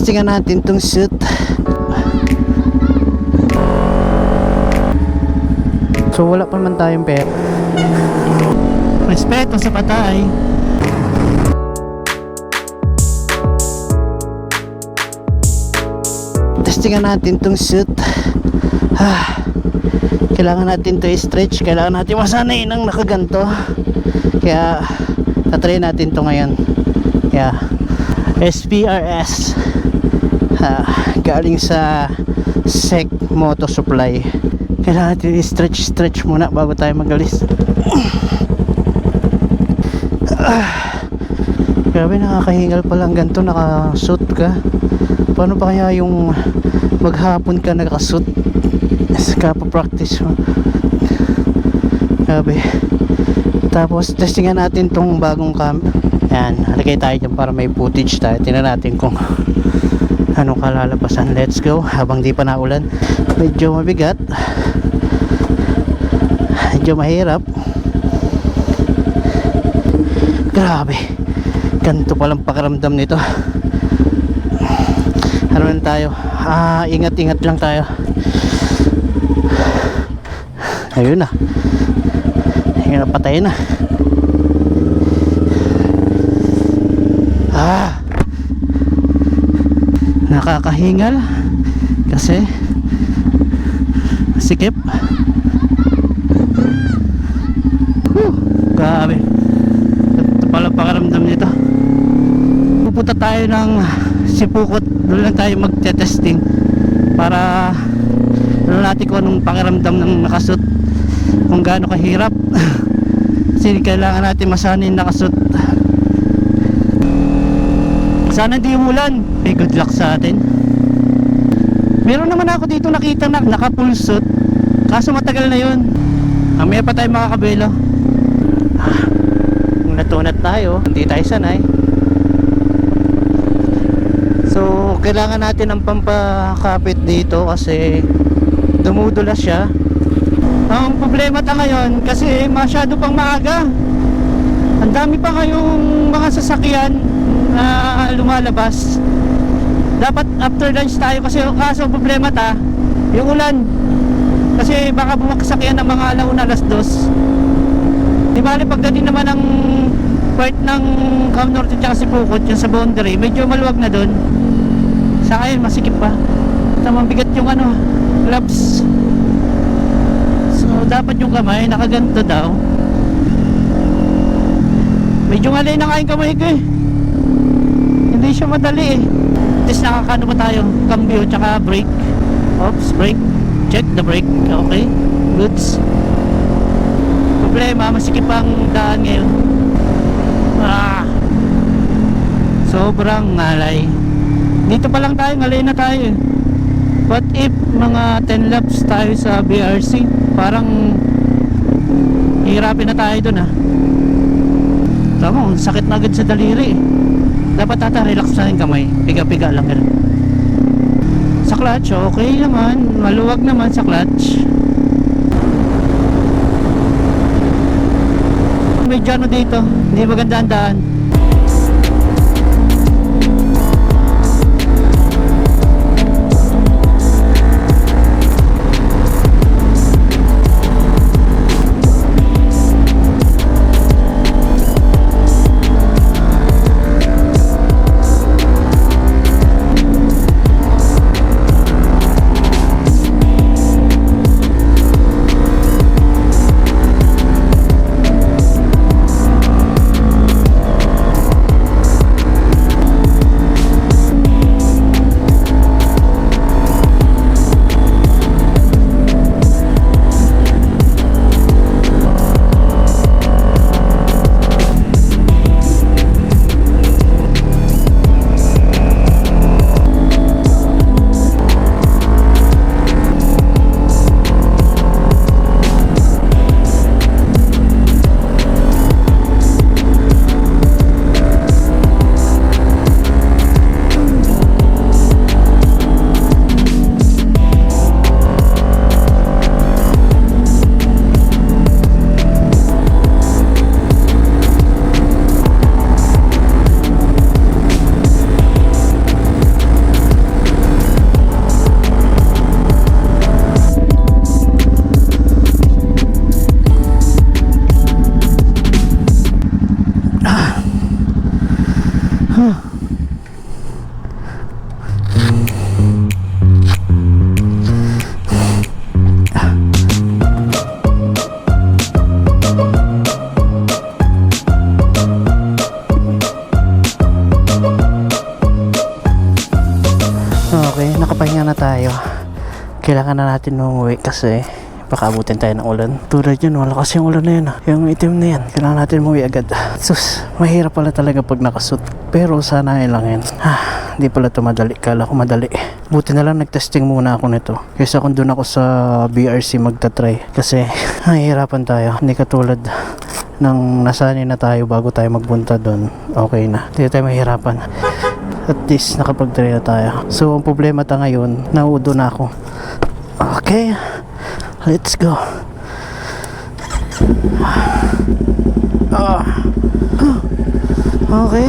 Testingan natin tong suit. So wala pa naman tayong pera. Respeto sa patay. Testingan natin tong suit. Kailangan natin to i-stretch. Kailangan natin masanay ng nakaganto. Kaya tatry natin to ngayon. Yeah. SPRS. Galing sa SEC Moto Supply. Kailangan natin i-stretch muna bago tayo magalis. Grabe, nakakahingal palang ganito, nakasuit ka. Paano pa kaya yung maghapon ka nakasuit sa practice mo? Grabe. Tapos testingan natin tong bagong cam. Yan, halagay tayo dyan para may footage tayo. Tingnan natin kung anong kalalabasan. Let's go. Habang di pa naulan, medyo mabigat, medyo mahirap. Grabe, ganito palang pakiramdam nito. Ano lang tayo, ingat-ingat lang tayo. Ayun na, ayun na, patay na. Nakakahingal kasi sikip. Grabe, ito pala pakiramdam nito. Pupunta tayo ng Sipukot, doon lang tayo magte-testing para alam natin kung anong pakiramdam ng nakasuit, kung gaano kahirap. Kasi kailangan natin masanay nakasuit. Sana di umulan. May good luck sa atin. Meron naman ako dito nakita na naka-full suit, kaso matagal na yun. Mamaya pa tayo makakabelo. Kung natunat tayo, hindi tayo sanay. So kailangan natin ng pampakapit dito kasi dumudulas siya. Ang problema ta ngayon kasi masyado pang maaga. Ang dami pa ngayong mga sasakyan na lumalabas. Dapat after lunch tayo kasi kaso problema ta yung ulan. Kasi baka bumaksak yan ng mga alauna, alas 2. Di bali pagdating naman ng part ng Cam Norte tsaka Sipukot, yung sa boundary, medyo maluwag na doon. Sa akin masikip pa. Tamang bigat yung gloves. So dapat yung kamay nakaganto daw. Medyo ngalay na nga yung kamay ko eh. Hindi siya madali eh. Tapos nakakano pa tayo, cambio tsaka brake. Oops, brake. Check the brake. Okay, goods. Problema, masikip ang daan ngayon. Sobrang ngalay. Dito pa lang tayo, ngalay na tayo. What if mga 10 laps tayo sa BRC? Parang hihirapin na tayo dun Tama, sakit na agad sa daliri. Dapat relax na yung kamay. Piga-piga lang yan. Sa clutch, okay naman. Maluwag naman sa clutch. Medyo dito, hindi maganda ang daan. Okay, nakapahinga na tayo. Kailangan na natin umuwi kasi baka abutin tayo ng ulan. Tulad yun, wala kasi yung ulan na yun. Yung itim na yan, kailangan natin umuwi agad. Sus, mahirap pala talaga pag nakasuit. Pero sana lang yan. Hindi pala ito madali. Kala ko madali. Buti na lang nagtesting muna ako nito. Kaysa kung doon ako sa BRC magta-try. Kasi nahihirapan tayo. Hindi katulad ng nasanay na tayo bago tayo magpunta doon. Okay na. Hindi tayo mahirapan. At least nakapag-try na tayo. So ang problema ta ngayon, naudo na ako. Okay, let's go. Okay,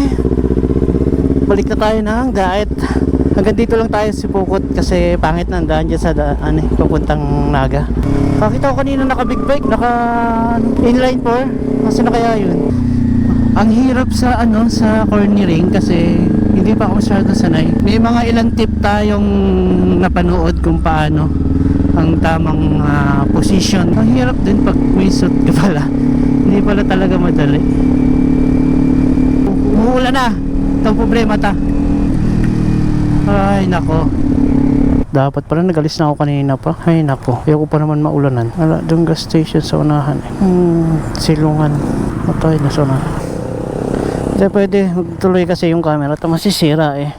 balik na tayo ng Gaet. Hanggang dito lang tayo si Pukot kasi pangit na ang daan dyan sa papuntang Naga. Nakita ko kanina naka big bike, naka inline 4. Kasi na kaya yun. Ang hirap sa sa cornering kasi hindi pa ako masyado sanay. May mga ilang tip tayong napanood kung paano ang tamang position. Ang hirap din pag may suit ka pala. Hindi pala talaga madali. Umuulan na. Itong problema ta. Ay nako. Dapat pala nagalis na ako kanina pa. Ay nako. Ayoko pa naman maulanan. Wala, doon gas station sa unahan. Silungan. Matay na sa unahan. Hindi pwede magtuloy kasi yung camera ito masisira eh.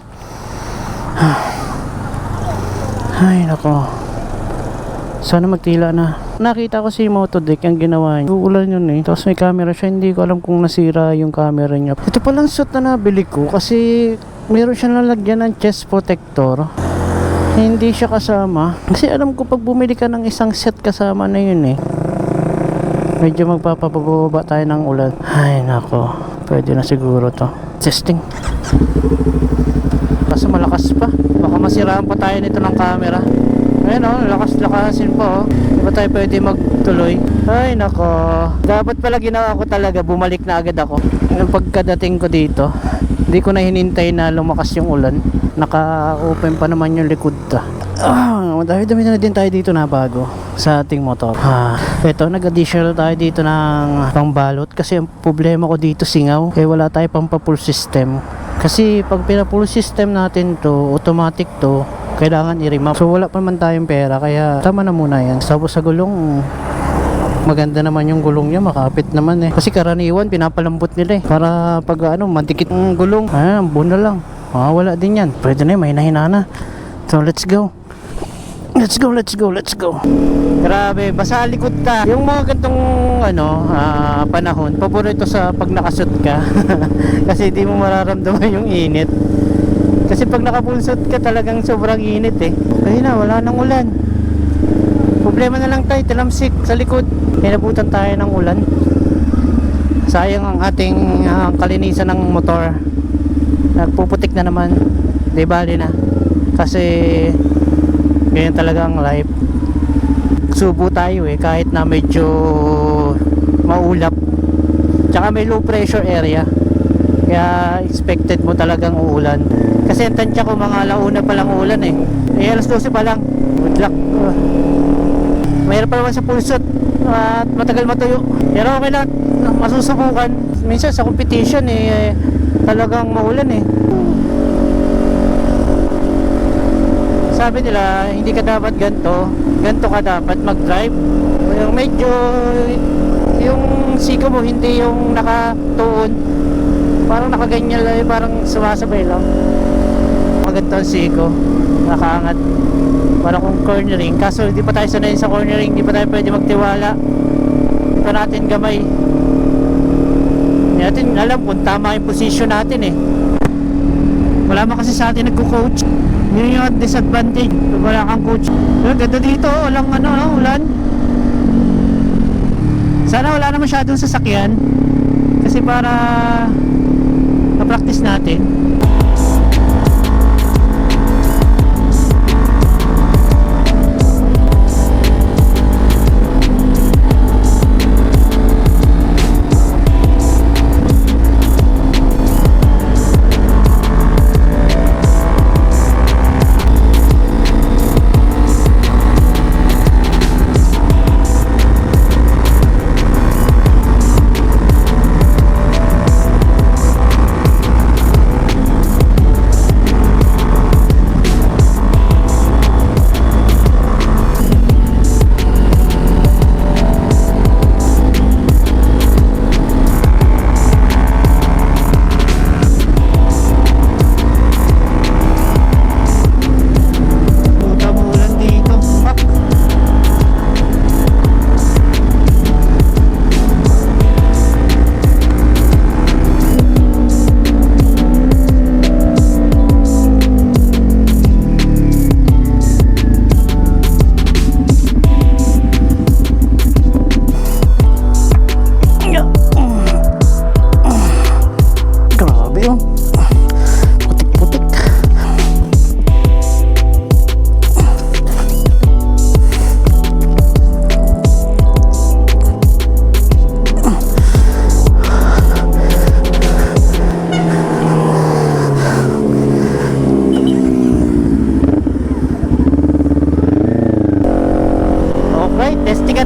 Ay nako, sana magtila na. Nakita ko si Motodeck ang ginawa niya. Uulan yun eh. Tapos may camera siya. Hindi ko alam kung nasira yung camera niya. Ito palang suit na nabili ko kasi meron siya nalagyan ng chest protector. Hindi siya kasama. Kasi alam ko pag bumili ka ng isang set kasama na yun eh. Medyo magpapababa tayo ng ulan. Ay nako, pwede na siguro to. Testing. Kaso malakas pa. Baka masiraan pa tayo nito ng camera. Ayun o, lakas-lakasin pa o. Di ba tayo pwede magtuloy? Ay nako, dapat pala ginawa ko talaga, bumalik na agad ako. Yung pagkadating ko dito, hindi ko na hinintay na lumakas yung ulan. Naka-open pa naman yung likod ta. Dami na din tayo dito na bago sa ating motor. Ito, nag-additional tayo dito ng pangbalot kasi ang problema ko dito singaw. Wala tayo pang pa-full system. Kasi pag pina-full system natin to, automatic to, kailangan i-remap. So wala pa man tayong pera kaya tama na muna yan. Tapos sa gulong, maganda naman yung gulong niya, makapit naman eh. Kasi karaniwan pinapalambot nila eh. Para pag mantikit ng gulong, buna lang. Wala din yan. Pwede na yun, may hina na. So let's go. Let's go, let's go, let's go. Grabe, basa likod ka. Yung mga gantong panahon, paborito sa pag nakasut ka. Kasi di mo mararamdaman yung init. Kasi pag nakapulsot ka talagang sobrang init eh. Ayun na, wala nang ulan. Problema na lang tayo, talamsik sa likod. Inabutan tayo ng ulan. Sayang ang ating kalinisan ng motor. Nagpuputik na naman. Di bali na. Kasi ganyan talaga ang life. Subo tayo eh, kahit na medyo maulap. Tsaka may low pressure area. Kaya expected mo talagang uulan. Kasi ang tansya ko mga alauna pa lang uulan eh. Alas 12 pa lang. Good luck. Mayroon pa naman sa pulsot at matagal matuyo. Pero okay lang, masusubukan. Minsan sa competition eh talagang maulan eh. Sabi nila hindi ka dapat ganto ka dapat mag-drive. Yung medyo yung siko mo hindi yung nakatuon, parang nakaganyan lang, parang sumasabay lang. Maganda ang siko, nakaangat, parang kung cornering. Kaso hindi pa tayo sanay sa cornering, hindi pa tayo pwede magtiwala, hindi pa natin gamay, hindi natin alam kung tama yung position natin eh. Wala man kasi sa atin nagko-coach. Yun yung disadvantage pag wala kang coach. Ganda dito, walang ulan. Sana wala na masyadong sasakyan kasi para na-practice natin.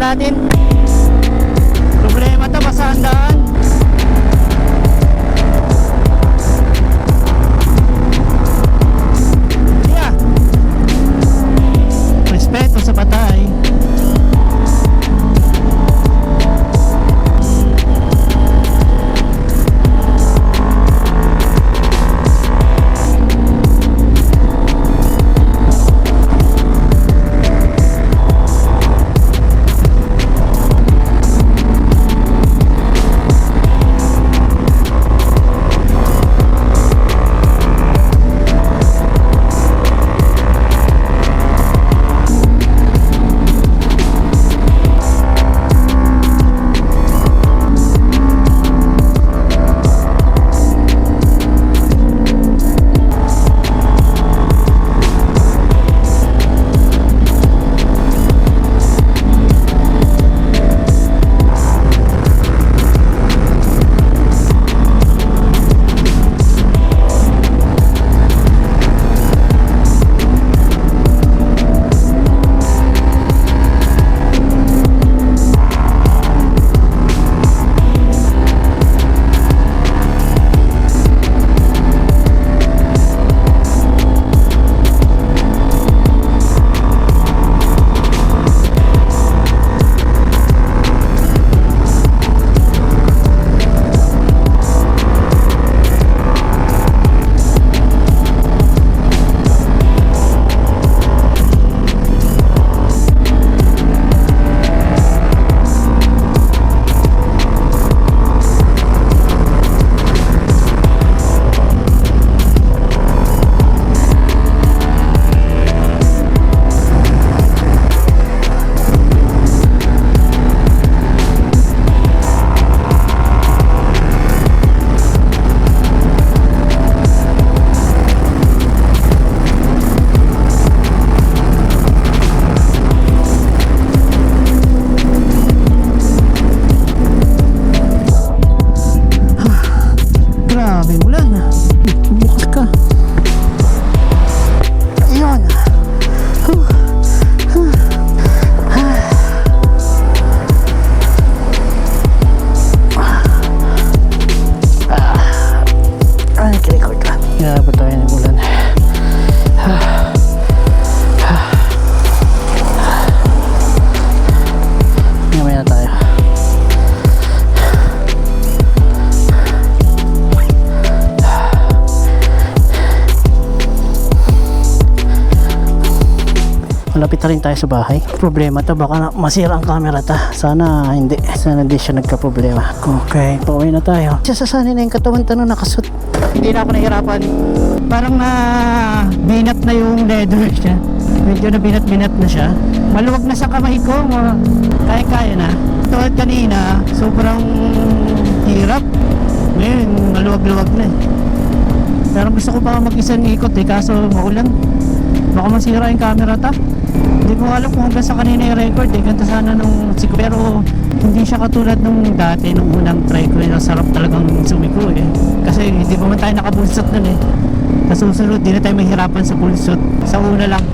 natin. Problema to, basa ang daan. Yeah. Respeto sa patay. Grabe ulan. Bukas ka. Ayun. Record ka. Grabe tayo ng ulan. Mamaya na tayo. Malapit na rin tayo sa bahay. Problema to, baka masira ang camera ta. Sana hindi. Sana hindi siya nagka-problema. Okay, pauwi na tayo. Sasasanin na yung katawan ta nung nakasut. Hindi na ako nahirapan. Parang na binat na yung leather siya. Medyo na binat na siya. Maluwag na sa kamay ko. Kaya-kaya na. Tulad kanina, sobrang hirap. Ngayon, maluwag-luwag na eh. Pero gusto ko pa mag-isang ikot eh, kaso maulan. Baka masira yung camera ta. Hindi ko alam kung hanggang sa kanina yung record eh. Ganda sana nung siko. Pero hindi siya katulad nung dati, nung unang try ko. Ang sarap talagang sumiko eh. Kasi hindi pa man tayo nakabulsot nun eh. Sa susunod, di na tayo mahirapan sa pulsot. Sa una lang.